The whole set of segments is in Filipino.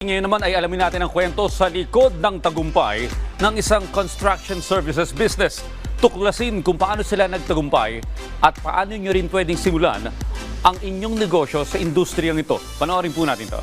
Ngayon naman ay alamin natin ang kwento sa likod ng tagumpay ng isang construction services business. Tuklasin kung paano sila nagtagumpay at paano nyo rin pwedeng simulan ang inyong negosyo sa industriyang ito. Panoorin po natin to.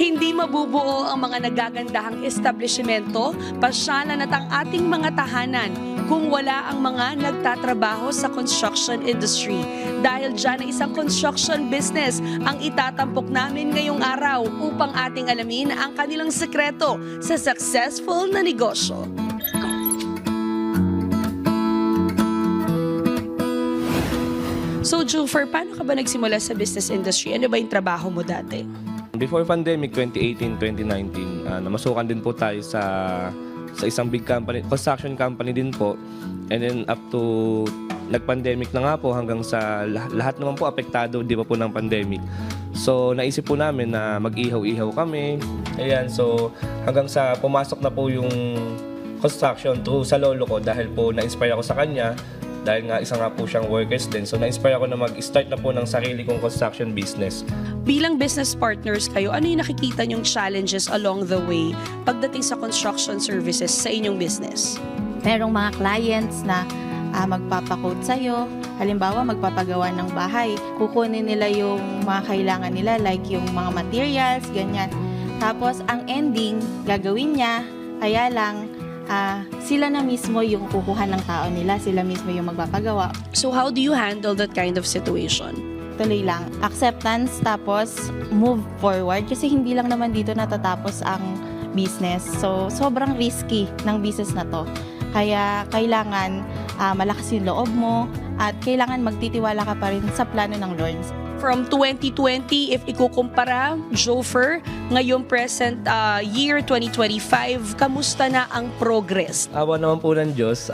Hindi mabubuo ang mga nagagandahang establishmento, pasyalan at ang ating mga tahanan kung wala ang mga nagtatrabaho sa construction industry. Dahil dyan ay isang construction business ang itatampok namin ngayong araw upang ating alamin ang kanilang sekreto sa successful na negosyo. So, Jufer, paano ka ba nagsimula sa business industry? Ano ba yung trabaho mo dati? Before pandemic 2018-2019, namasukan din po tayo sa isang big company, construction company din po. And then up to nag-pandemic na nga po hanggang sa lahat naman po apektado, di ba po ng pandemic. So naisip po namin na mag-ihaw-ihaw kami. Ayan, so hanggang sa pumasok na po yung construction through sa lolo ko dahil po na-inspire ako sa kanya. Dahil nga isa nga po siyang workers din. So na-inspire ako na mag-start na po ng sarili kong construction business. Bilang business partners kayo, ano yung nakikita nyong challenges along the way pagdating sa construction services sa inyong business? Merong mga clients na magpapaquote sa'yo. Halimbawa, magpapagawa ng bahay. Kukunin nila yung mga kailangan nila like yung mga materials, ganyan. Tapos, ang ending, gagawin niya. Kaya lang, sila na mismo yung kukuha ng tao nila. Sila mismo yung magpapagawa. So how do you handle that kind of situation? Tuloy lang. Acceptance, tapos move forward. Kasi hindi lang naman dito natatapos ang business. So, sobrang risky ng business na to. Kaya kailangan malakas yung loob mo at kailangan magtitiwala ka pa rin sa plano ng Lord. From 2020, if ikukumpara, Jofer, ngayong present year 2025, kamusta na ang progress? Awa naman po ng Diyos,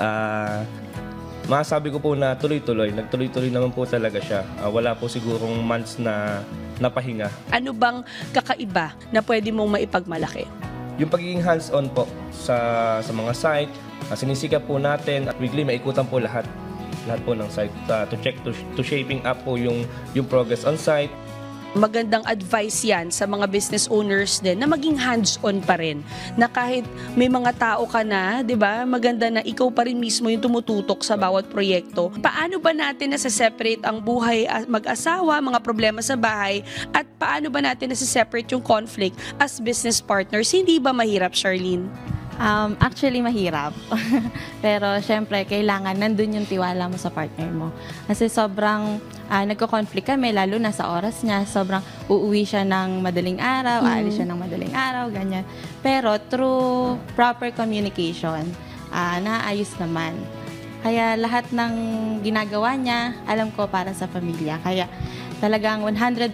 masasabi ko po na tuloy-tuloy. Nagtuloy-tuloy naman po talaga siya. Wala po sigurong months na napahinga. Ano bang kakaiba na pwede mong maipagmalaki? Yung pagiging hands-on po sa mga site, sinisikap po natin at weekly maikutan po lahat po ng site to check, to shaping up po yung progress on site. Magandang advice yan sa mga business owners din na maging hands-on pa rin. Na kahit may mga tao ka na, di ba, maganda na ikaw pa rin mismo yung tumututok sa bawat proyekto. Paano ba natin nasa-separate ang buhay mag-asawa, mga problema sa bahay, at paano ba natin nasa-separate yung conflict as business partners? Hindi ba mahirap, Charlene? Actually, mahirap. Pero, syempre, kailangan nandun yung tiwala mo sa partner mo. Kasi sobrang nagko-conflict kami, lalo na sa oras niya. Sobrang uuwi siya ng madaling araw, aalis siya ng madaling araw, ganyan. Pero, through proper communication, naayos naman. Kaya lahat ng ginagawa niya, alam ko para sa pamilya. Kaya talagang 100%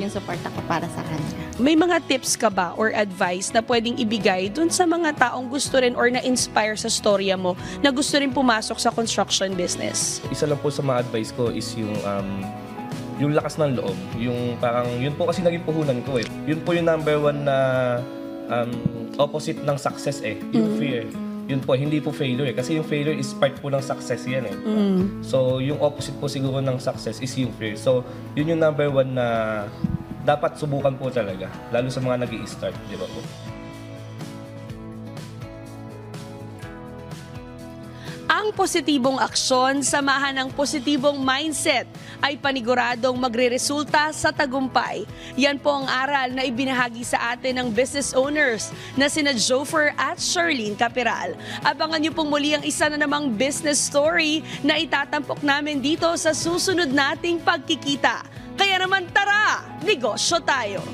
yung support ako para sa kanya. May mga tips ka ba or advice na pwedeng ibigay dun sa mga taong gusto rin or na-inspire sa storya mo na gusto rin pumasok sa construction business? Isa lang po sa mga advice ko is yung lakas ng loob. Yung parang, yun po kasi naging puhunan ko eh. Yun po yung number one na opposite ng success eh, yung fear. Yun po, hindi po failure eh. Kasi yung failure is part po ng success yan eh. So, yung opposite po siguro ng success is yung fear. So, yun yung number one na dapat subukan po talaga. Lalo sa mga nag-i-start, di ba po? Ang positibong aksyon, samahan ng positibong mindset ay paniguradong magreresulta sa tagumpay. Yan po ang aral na ibinahagi sa atin ng business owners na sina Jofer at Charlene Capiral. Abangan niyo pong muli ang isa na namang business story na itatampok namin dito sa susunod nating pagkikita. Kaya naman tara, negosyo tayo!